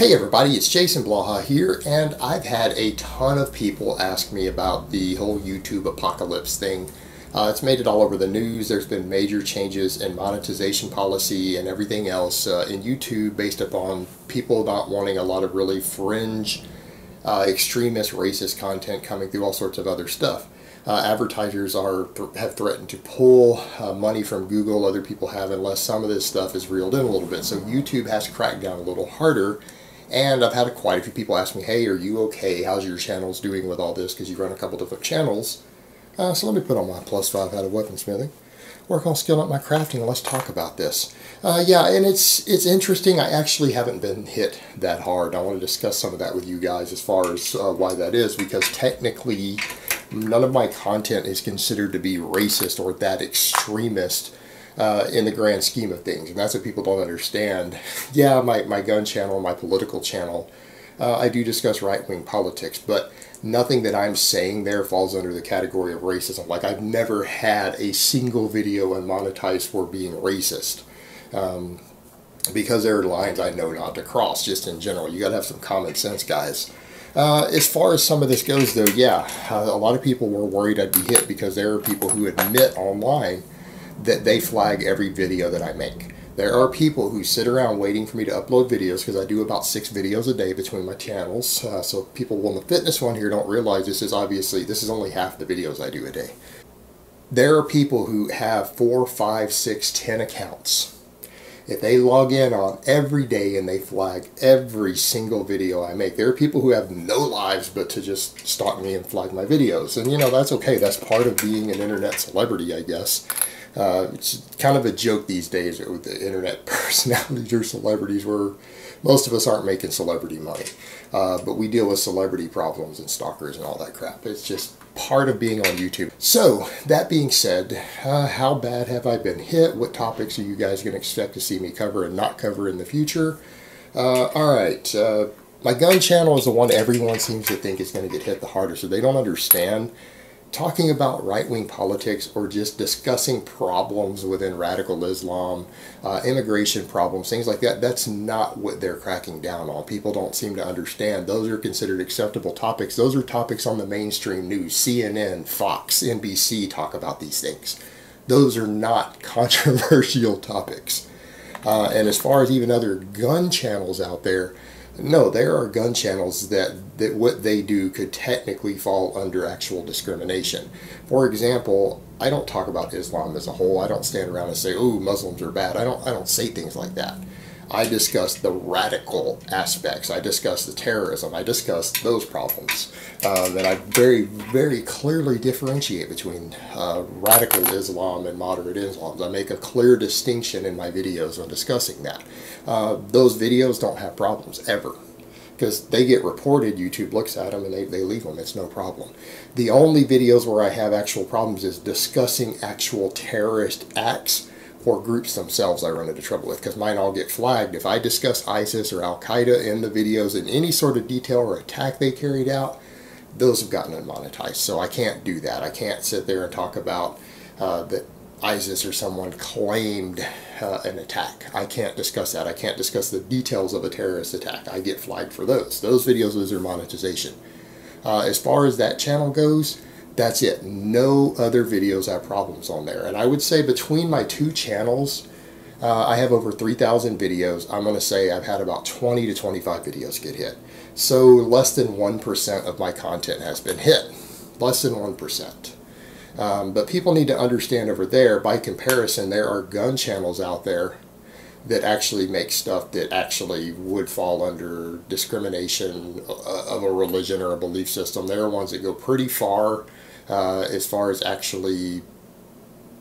Hey everybody, it's Jason Blaha here, and I've had a ton of people ask me about the whole YouTube apocalypse thing. It's made it all over the news. There's been major changes in monetization policy and everything else in YouTube based upon people not wanting a lot of really fringe, extremist, racist content coming through, all sorts of other stuff. Advertisers have threatened to pull money from Google, other people have, unless some of this stuff is reeled in a little bit. So YouTube has cracked down a little harder. And I've had quite a few people ask me, hey, are you okay? How's your channels doing with all this? Because you run a couple different channels. So let me put on my +5 out of weaponsmithing. Work on skilling up my crafting, and let's talk about this. Yeah, and it's interesting. I actually haven't been hit that hard. I want to discuss some of that with you guys as far as why that is, because technically none of my content is considered to be racist or that extremist in the grand scheme of things, and that's what people don't understand. Yeah, my gun channel, my political channel, I do discuss right-wing politics, but nothing that I'm saying there falls under the category of racism. Like, I've never had a single video unmonetized for being racist, because there are lines I know not to cross, just in general. You gotta have some common sense, guys. As far as some of this goes, though, yeah, a lot of people were worried I'd be hit because there are people who admit online that they flag every video that I make. There are people who sit around waiting for me to upload videos, because I do about 6 videos a day between my channels. So people on the fitness one here don't realize this is only half the videos I do a day. There are people who have 4, 5, 6, 10 accounts. If they log in on every day and they flag every single video I make, there are people who have no lives but to just stalk me and flag my videos. And you know, that's okay. That's part of being an internet celebrity, I guess. It's kind of a joke these days with the internet personalities or celebrities, where most of us aren't making celebrity money. But we deal with celebrity problems and stalkers and all that crap. It's just part of being on YouTube. So, that being said, how bad have I been hit? What topics are you guys going to expect to see me cover and not cover in the future? Alright, my gun channel is the one everyone seems to think is going to get hit the hardest, so they don't understand. Talking about right-wing politics or just discussing problems within radical Islam, immigration problems, things like that, that's not what they're cracking down on. People don't seem to understand. Those are considered acceptable topics. Those are topics on the mainstream news. CNN, Fox, NBC talk about these things. Those are not controversial topics. And as far as even other gun channels out there, no, there are gun channels that what they do could technically fall under actual discrimination. For example, I don't talk about Islam as a whole. I don't stand around and say, "Ooh, Muslims are bad." I don't say things like that. I discuss the radical aspects. I discuss the terrorism. I discuss those problems. That I very, very clearly differentiate between radical Islam and moderate Islam. I make a clear distinction in my videos when discussing that. Those videos don't have problems ever, because they get reported, YouTube looks at them, and they leave them. It's no problem. The only videos where I have actual problems is discussing actual terrorist acts or groups themselves I run into trouble with, because mine all get flagged. If I discuss ISIS or Al-Qaeda in the videos in any sort of detail or attack they carried out, those have gotten unmonetized. So I can't do that. I can't sit there and talk about that ISIS or someone claimed an attack. I can't discuss that. I can't discuss the details of a terrorist attack. I get flagged for those. Those videos lose their monetization. As far as that channel goes, that's it. No other videos have problems on there. And I would say between my 2 channels, I have over 3,000 videos. I'm going to say I've had about 20 to 25 videos get hit. So less than 1% of my content has been hit. Less than 1%. But people need to understand over there, by comparison, there are gun channels out there that actually make stuff that actually would fall under discrimination of a religion or a belief system. There are ones that go pretty far as actually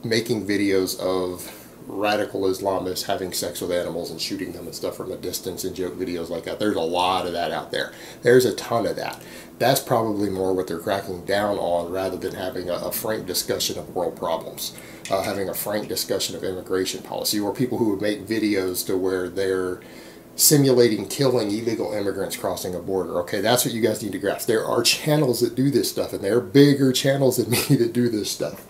making videos of radical Islamists having sex with animals and shooting them and stuff from a distance, and joke videos like that. There's a lot of that out there. There's a ton of that. That's probably more what they're cracking down on, rather than having a frank discussion of world problems, having a frank discussion of immigration policy, or people who would make videos to where they're simulating killing illegal immigrants crossing a border. Okay, that's what you guys need to grasp. There are channels that do this stuff, and there are bigger channels than me that do this stuff.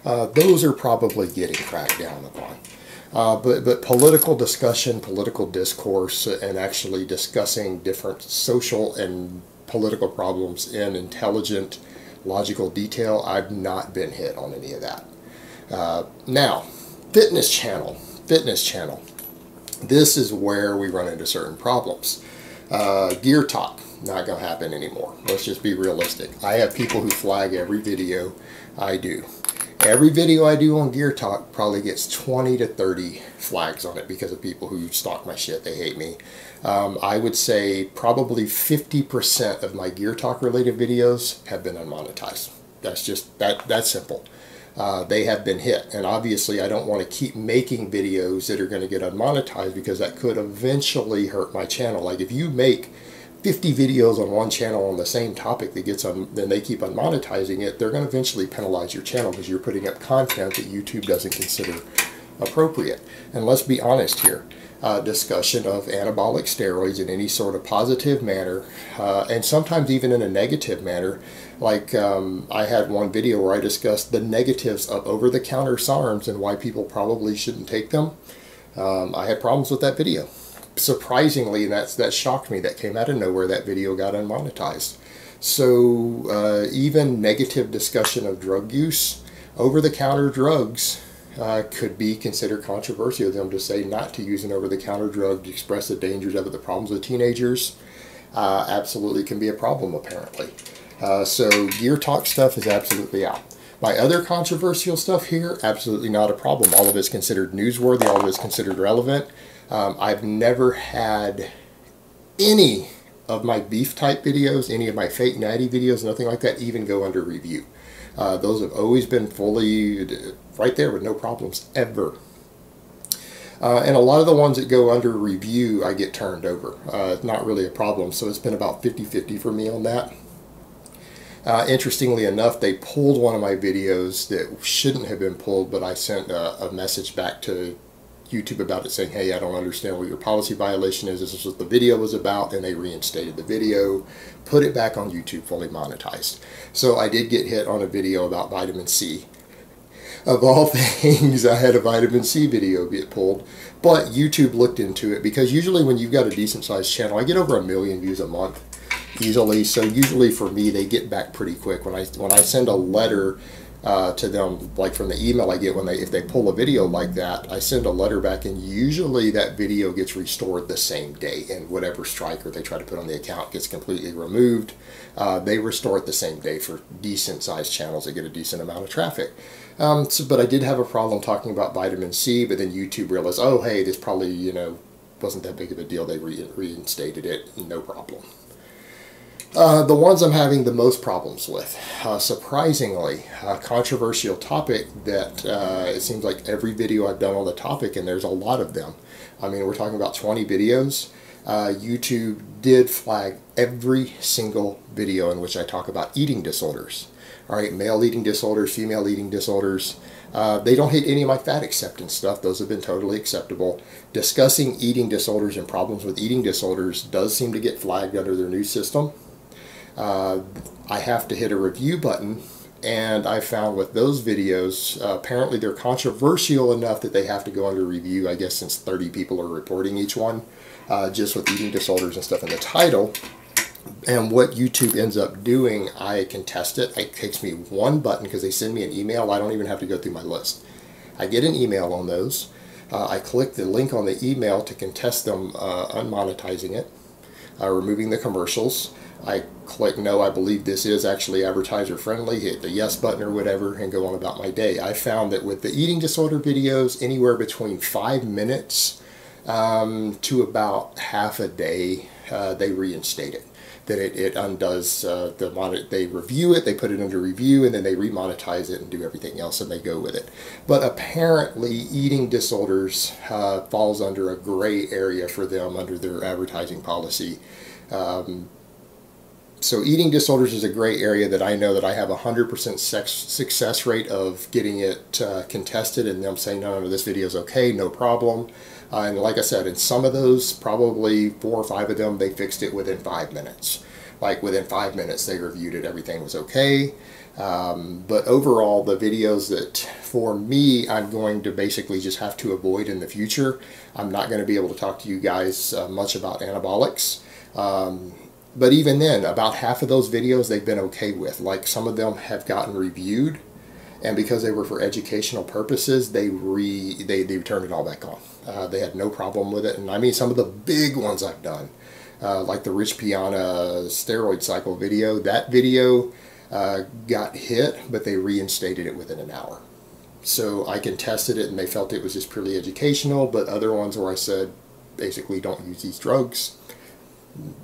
Those are probably getting cracked down upon. But political discussion, political discourse, and actually discussing different social and political problems in intelligent, logical detail, I've not been hit on any of that. Now, fitness channel. This is where we run into certain problems. Gear talk, not going to happen anymore. Let's just be realistic. I have people who flag every video I do. Every video I do on Gear Talk probably gets 20 to 30 flags on it because of people who stalk my shit. They hate me. I would say probably 50% of my Gear Talk related videos have been unmonetized. That's just that's simple. They have been hit, and obviously I don't want to keep making videos that are going to get unmonetized because that could eventually hurt my channel. Like if you make 50 videos on one channel on the same topic that gets then they keep unmonetizing it, they're going to eventually penalize your channel because you're putting up content that YouTube doesn't consider appropriate. And let's be honest here, discussion of anabolic steroids in any sort of positive manner, and sometimes even in a negative manner. Like I had one video where I discussed the negatives of over-the-counter SARMs and why people probably shouldn't take them. I had problems with that video. Surprisingly, and that shocked me. That came out of nowhere. That video got unmonetized. So even negative discussion of drug use, over-the-counter drugs could be considered controversial. Them to say not to use an over-the-counter drug, to express the dangers of it, the problems with teenagers, absolutely can be a problem apparently. So Gear Talk stuff is absolutely out. My other controversial stuff here, absolutely not a problem. All of it's considered newsworthy. All of it's considered relevant. I've never had any of my beef type videos, any of my fake natty videos, nothing like that even go under review. Those have always been fully right there with no problems ever. And a lot of the ones that go under review I get turned over. It's not really a problem, so it's been about 50-50 for me on that. Interestingly enough, they pulled one of my videos that shouldn't have been pulled, but I sent a message back to YouTube about it saying, hey, I don't understand what your policy violation is. This is what the video was about, and they reinstated the video, put it back on YouTube fully monetized. So I did get hit on a video about vitamin C. Of all things, I had a vitamin C video get pulled, but YouTube looked into it because usually when you've got a decent sized channel, I get over 1 million views a month easily. So usually for me, they get back pretty quick. When I send a letter to them, like from the email I get if they pull a video like that, I send a letter back, and usually that video gets restored the same day, and whatever striker they try to put on the account gets completely removed. They restore it the same day for decent sized channels that get a decent amount of traffic. But I did have a problem talking about vitamin C, but then YouTube realized, oh hey, this probably wasn't that big of a deal. They reinstated it, no problem. The ones I'm having the most problems with, surprisingly, a controversial topic that it seems like every video I've done on the topic, and there's a lot of them. I mean, we're talking about 20 videos. YouTube did flag every single video in which I talk about eating disorders. All right, male eating disorders, female eating disorders. They don't hit any of my fat acceptance stuff. Those have been totally acceptable. Discussing eating disorders and problems with eating disorders does seem to get flagged under their new system. I have to hit a review button, and I found with those videos, apparently they're controversial enough that they have to go under review, I guess, since 30 people are reporting each one, just with eating disorders and stuff in the title. And what YouTube ends up doing, I can test it. It takes me one button because they send me an email. I don't even have to go through my list. I get an email on those. I click the link on the email to contest them unmonetizing it, removing the commercials. I click no, I believe this is actually advertiser friendly, hit the yes button or whatever, and go on about my day. I found that with the eating disorder videos, anywhere between 5 minutes to about half a day, they reinstate it. That it undoes they review it, they put it under review, and then they remonetize it and do everything else, and they go with it. But apparently eating disorders falls under a gray area for them under their advertising policy. So eating disorders is a gray area that I know that I have 100% success rate of getting it contested and them saying, no, this video is okay, no problem. And like I said, in some of those, probably 4 or 5 of them, they fixed it within 5 minutes. Like within 5 minutes, they reviewed it, everything was okay. But overall, the videos that, for me, I'm going to basically just have to avoid in the future. I'm not going to be able to talk to you guys much about anabolics. But even then, about half of those videos they've been okay with. Like some of them have gotten reviewed, and because they were for educational purposes, they turned it all back on. They had no problem with it. And I mean, some of the big ones I've done, like the Rich Piana steroid cycle video, that video got hit, but they reinstated it within an hour. So I contested it and they felt it was just purely educational, but other ones where I said, basically don't use these drugs,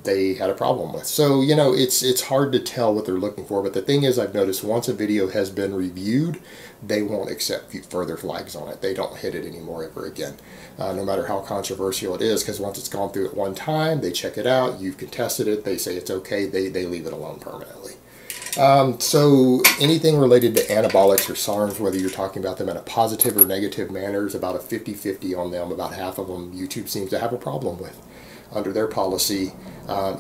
they had a problem with. So, you know, it's hard to tell what they're looking for, but the thing is, I've noticed once a video has been reviewed, they won't accept further flags on it. They don't hit it anymore ever again, no matter how controversial it is, because once it's gone through it one time, they check it out, you've contested it, they say it's okay, they leave it alone permanently. So anything related to anabolics or SARMs, whether you're talking about them in a positive or negative manner, is about a 50-50 on them. About half of them YouTube seems to have a problem with under their policy.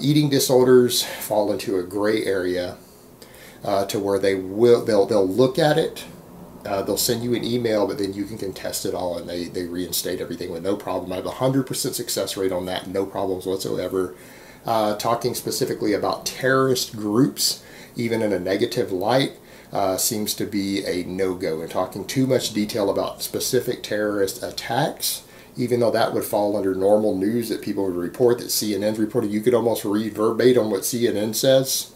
Eating disorders fall into a gray area to where they'll look at it, they'll send you an email, but then you can contest it all, and they reinstate everything with no problem. I have a 100% success rate on that, no problems whatsoever. Talking specifically about terrorist groups, even in a negative light, seems to be a no-go. And talking too much detail about specific terrorist attacks, even though that would fall under normal news that people would report, that CNN's reported, you could almost read verbatim what CNN says,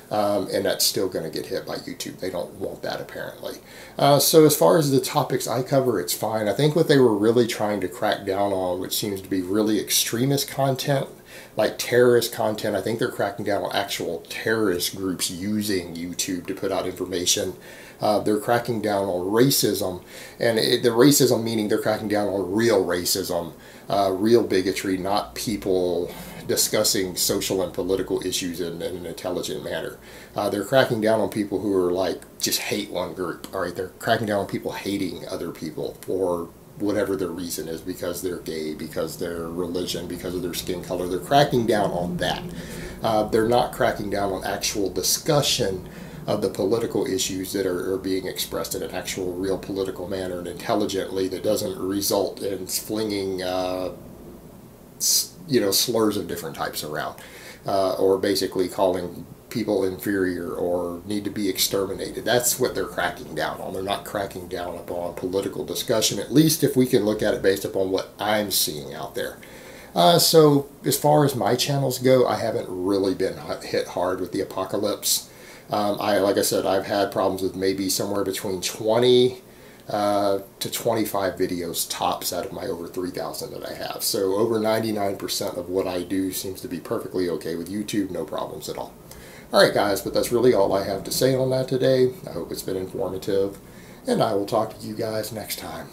and that's still going to get hit by YouTube. They don't want that, apparently. So as far as the topics I cover, it's fine. I think what they were really trying to crack down on, which seems to be really extremist content, like terrorist content, I think they're cracking down on actual terrorist groups using YouTube to put out information. They're cracking down on racism, and the racism meaning they're cracking down on real racism, real bigotry, not people discussing social and political issues in an intelligent manner. They're cracking down on people who are like, just hate one group. All right, they're cracking down on people hating other people for whatever their reason is, because they're gay, because their religion, because of their skin color. They're cracking down on that. They're not cracking down on actual discussion of the political issues that are being expressed in an actual real political manner and intelligently, that doesn't result in flinging slurs of different types around, or basically calling people inferior or need to be exterminated. That's what they're cracking down on. They're not cracking down upon political discussion, at least if we can look at it based upon what I'm seeing out there. So as far as my channels go, I haven't really been hit hard with the apocalypse. Like I said, I've had problems with maybe somewhere between 20 to 25 videos tops out of my over 3,000 that I have. So over 99% of what I do seems to be perfectly okay with YouTube, no problems at all. Alright guys, but that's really all I have to say on that today. I hope it's been informative, and I will talk to you guys next time.